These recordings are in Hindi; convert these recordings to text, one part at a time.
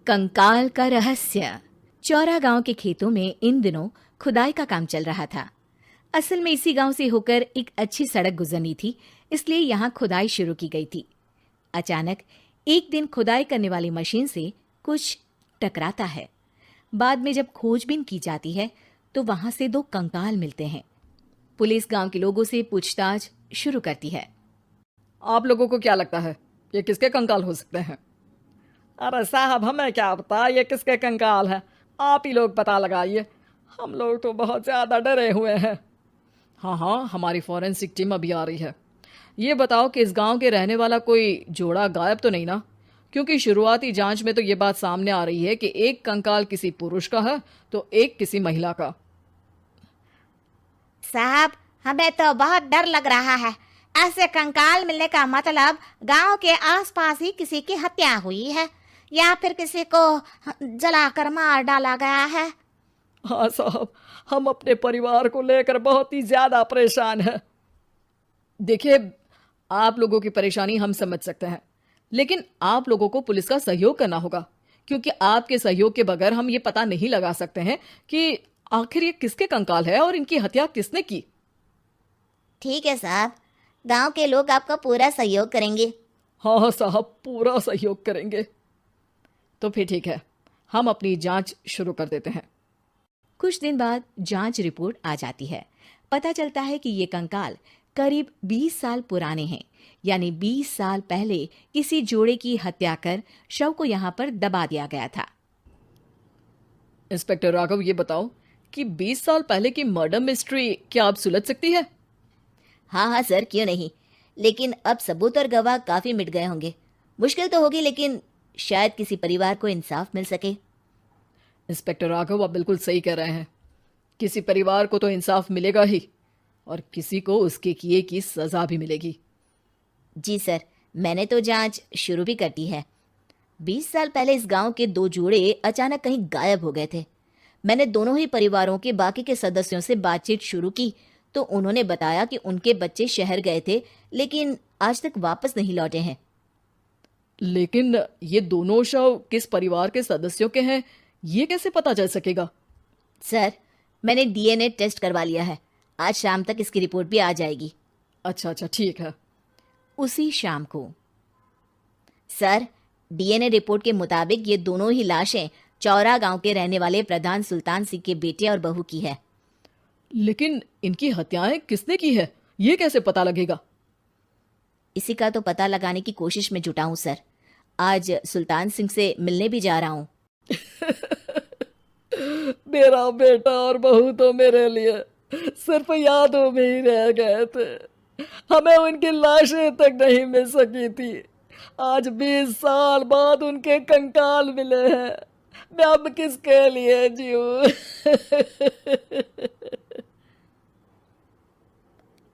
कंकाल का रहस्य। चौरा गांव के खेतों में इन दिनों खुदाई का काम चल रहा था। असल में इसी गांव से होकर एक अच्छी सड़क गुजरनी थी, इसलिए यहाँ खुदाई शुरू की गई थी। अचानक एक दिन खुदाई करने वाली मशीन से कुछ टकराता है। बाद में जब खोजबीन की जाती है तो वहां से 2 कंकाल मिलते हैं। पुलिस गांव के लोगों से पूछताछ शुरू करती है। आप लोगों को क्या लगता है ये किसके कंकाल हो सकते हैं? अरे साहब, हमें क्या पता ये किसके कंकाल है, आप ही लोग पता लगाइए। हम लोग तो बहुत ज़्यादा डरे हुए हैं। हाँ, हमारी फॉरेंसिक टीम अभी आ रही है। ये बताओ कि इस गांव के रहने वाला कोई जोड़ा गायब तो नहीं ना? क्योंकि शुरुआती जांच में तो ये बात सामने आ रही है कि एक कंकाल किसी पुरुष का है तो एक किसी महिला का। साहब, हमें तो बहुत डर लग रहा है। ऐसे कंकाल मिलने का मतलब गांव के आसपास ही किसी की हत्या हुई है या फिर किसी को जलाकर मार डाला गया है। हाँ साहब, हम अपने परिवार को लेकर बहुत ही ज़्यादा परेशान हैं। देखिए, आप लोगों की परेशानी हम समझ सकते हैं, लेकिन आप लोगों को पुलिस का सहयोग करना होगा, क्योंकि आपके सहयोग के बगैर हम ये पता नहीं लगा सकते हैं कि आखिर ये किसके कंकाल है और इनकी हत्या किसने की। ठीक है साहब, गांव के लोग आपका पूरा सहयोग करेंगे। हाँ साहब, पूरा सहयोग करेंगे। तो फिर ठीक है, हम अपनी जांच शुरू कर देते हैं। कुछ दिन बाद जांच रिपोर्ट आ जाती है। पता चलता है कि ये कंकाल करीब 20 साल पुराने हैं, यानी 20 साल पहले किसी जोड़े की हत्या कर शव को यहाँ पर दबा दिया गया था। इंस्पेक्टर राघव, ये बताओ कि 20 साल पहले की मर्डर मिस्ट्री क्या आप सुलझ सकती है? हाँ सर, क्यों नहीं। लेकिन अब सबूत और गवाह काफी मिट गए होंगे। मुश्किल तो होगी, लेकिन शायद किसी परिवार को इंसाफ मिल सके। इंस्पेक्टर राघव, आप बिल्कुल सही कह रहे हैं। किसी परिवार को तो इंसाफ मिलेगा ही और किसी को उसके किए की सजा भी मिलेगी। जी सर, मैंने तो जांच शुरू भी कर दी है। 20 साल पहले इस गांव के 2 जोड़े अचानक कहीं गायब हो गए थे। मैंने दोनों ही परिवारों के बाकी के सदस्यों से बातचीत शुरू की तो उन्होंने बताया कि उनके बच्चे शहर गए थे, लेकिन आज तक वापस नहीं लौटे हैं। लेकिन ये दोनों शव किस परिवार के सदस्यों के हैं, ये कैसे पता चल सकेगा? सर, मैंने डीएनए टेस्ट करवा लिया है। आज शाम तक इसकी रिपोर्ट भी आ जाएगी। अच्छा, ठीक है। उसी शाम को सर, डीएनए रिपोर्ट के मुताबिक ये दोनों ही लाशें चौरा गांव के रहने वाले प्रधान सुल्तान सिंह के बेटे और बहू की है। लेकिन इनकी हत्याएं किसने की है, ये कैसे पता लगेगा? इसी का तो पता लगाने की कोशिश में जुटा हूं सर। आज सुल्तान सिंह से मिलने भी जा रहा हूं। मेरा बेटा और बहू तो मेरे लिए सिर्फ यादों में ही रह गए थे। हमें उनकी लाशें तक नहीं मिल सकी थी। आज 20 साल बाद उनके कंकाल मिले हैं। मैं अब किसके लिए जीऊं?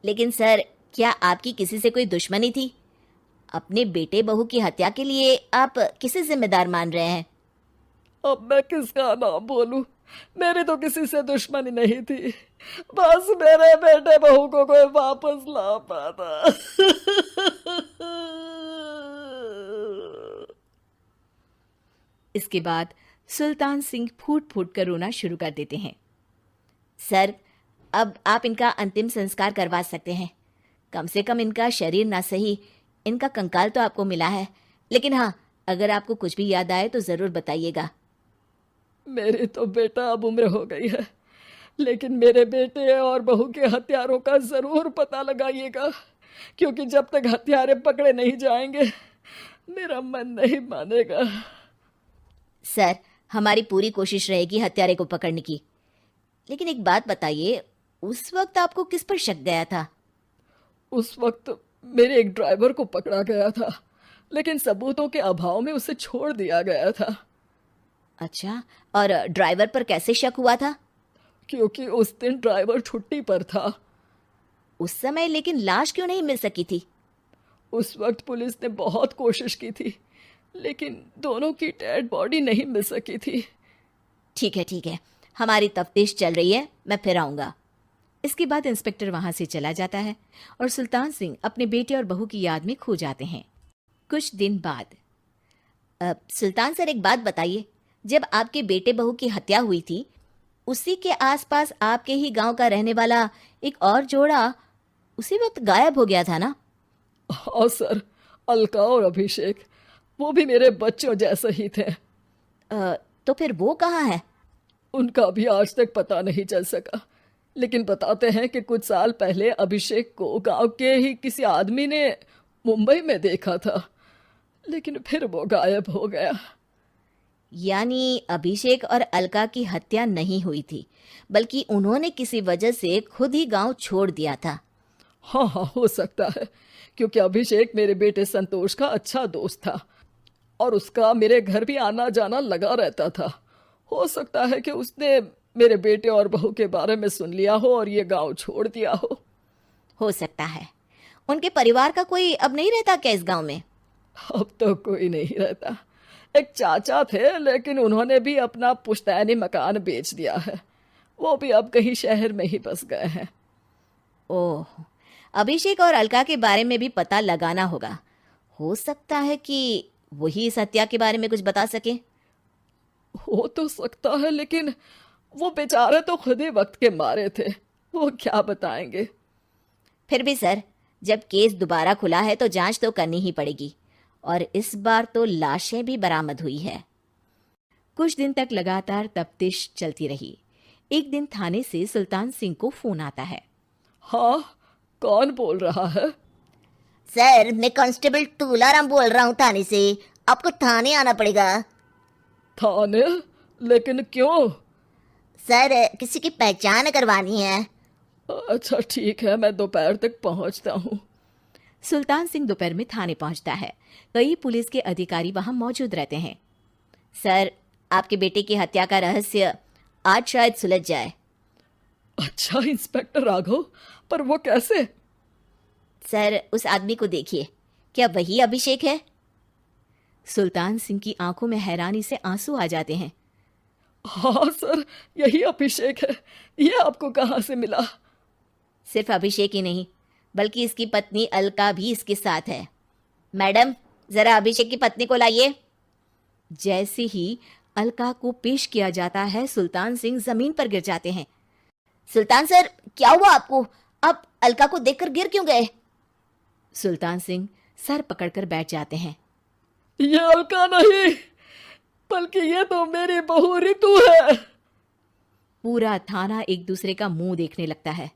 लेकिन सर, क्या आपकी किसी से कोई दुश्मनी थी? अपने बेटे बहू की हत्या के लिए आप किसे जिम्मेदार मान रहे हैं? अब मैं किसका नाम बोलूं? मेरी तो किसी से दुश्मनी नहीं थी, बस मेरे बेटे बहू को कोई वापस ला पाता। इसके बाद सुल्तान सिंह फूट फूट कर रोना शुरू कर देते हैं। सर, अब आप इनका अंतिम संस्कार करवा सकते हैं। कम से कम इनका शरीर ना सही, इनका कंकाल तो आपको मिला है। लेकिन हाँ, अगर आपको कुछ भी याद आए तो जरूर बताइएगा। मेरी तो बेटा अब उम्र हो गई है, लेकिन मेरे बेटे और बहू के हत्यारों का जरूर पता लगाइएगा, क्योंकि जब तक हत्यारे पकड़े नहीं जाएंगे मेरा मन नहीं मानेगा। सर, हमारी पूरी कोशिश रहेगी हत्यारे को पकड़ने की। लेकिन एक बात बताइए, उस वक्त आपको किस पर शक गया था? उस वक्त मेरे एक ड्राइवर को पकड़ा गया था, लेकिन सबूतों के अभाव में उसे छोड़ दिया गया था। अच्छा, और ड्राइवर पर कैसे शक हुआ था? क्योंकि उस दिन ड्राइवर छुट्टी पर था। उस समय लेकिन लाश क्यों नहीं मिल सकी थी? उस वक्त पुलिस ने बहुत कोशिश की थी, लेकिन दोनों की डेड बॉडी नहीं मिल सकी थी। ठीक है, हमारी तफ्तीश चल रही है, मैं फिर आऊंगा। इसके बाद इंस्पेक्टर वहां से चला जाता है और सुल्तान सिंह अपने बेटे और बहू की याद में खो जाते हैं। कुछ दिन बाद सुल्तान सर, एक बात बताइए, जब आपके बेटे बहू की हत्या हुई थी, उसी के आसपास आपके ही गांव का रहने वाला एक और जोड़ा उसी वक्त गायब हो गया था ना? हाँ सर, अलका और अभिषेक, वो भी मेरे बच्चों जैसे ही थे। तो फिर वो कहाँ है? उनका भी आज तक पता नहीं चल सका, लेकिन बताते हैं कि कुछ साल पहले अभिषेक को गांव के ही किसी आदमी ने मुंबई में देखा था, लेकिन फिर वो गायब हो गया। यानी अभिषेक और अलका की हत्या नहीं हुई थी, बल्कि उन्होंने किसी वजह से खुद ही गांव छोड़ दिया था। हाँ हाँ, हो सकता है, क्योंकि अभिषेक मेरे बेटे संतोष का अच्छा दोस्त था और उसका मेरे घर भी आना जाना लगा रहता था। हो सकता है कि उसने मेरे बेटे और बहू के बारे में सुन लिया हो और ये गांव छोड़ दिया हो सकता है। उनके परिवार का कोई अब नहीं रहता क्या इस गांव में? अब तो कोई नहीं रहता। एक चाचा थे, लेकिन उन्होंने भी अपना पुश्तैनी मकान बेच दिया है। वो भी अब कहीं शहर में ही बस गए हैं। ओह, अभिषेक और अलका के बारे में भी पता लगाना होगा। हो सकता है कि वही इस हत्या के बारे में कुछ बता सके। हो तो सकता है, लेकिन वो बेचारे तो खुद ही वक्त के मारे थे, वो क्या बताएंगे। फिर भी सर, जब केस दोबारा खुला है तो जांच तो करनी ही पड़ेगी, और इस बार तो लाशें भी बरामद हुई है। कुछ दिन तक लगातार तफ्तीश चलती रही। एक दिन थाने से सुल्तान सिंह को फोन आता है। हाँ, कौन बोल रहा है? सर, मैं कांस्टेबल तुलाराम बोल रहा हूँ थाने से। आपको थाने आना पड़ेगा। थाने? लेकिन क्यों? सर, किसी की पहचान करवानी है। अच्छा ठीक है, मैं दोपहर तक पहुंचता हूँ। सुल्तान सिंह दोपहर में थाने पहुंचता है। कई पुलिस के अधिकारी वहां मौजूद रहते हैं। सर, आपके बेटे की हत्या का रहस्य आज शायद सुलझ जाए। अच्छा इंस्पेक्टर राघव, पर वो कैसे? सर, उस आदमी को देखिए, क्या वही अभिषेक है? सुल्तान सिंह की आंखों में हैरानी से आंसू आ जाते हैं। हाँ सर, यही अभिषेक है। ये आपको कहाँ से मिला? सिर्फ अभिषेक ही नहीं, बल्कि इसकी पत्नी अलका भी इसके साथ है। मैडम, जरा अभिषेक की पत्नी को लाइए। जैसे ही अलका को पेश किया जाता है, सुल्तान सिंह जमीन पर गिर जाते हैं। सुल्तान सर, क्या हुआ आपको? आप अलका को देखकर गिर क्यों गए? सुल्तान सिंह सर पकड़कर बैठ जाते हैं। ये अलका नहीं, बल्कि ये तो मेरी बहू रितु है। पूरा थाना एक दूसरे का मुंह देखने लगता है।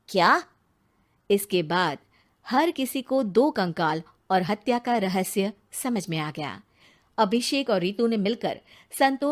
क्या? इसके बाद हर किसी को दो कंकाल और हत्या का रहस्य समझ में आ गया। अभिषेक और रितु ने मिलकर संतोष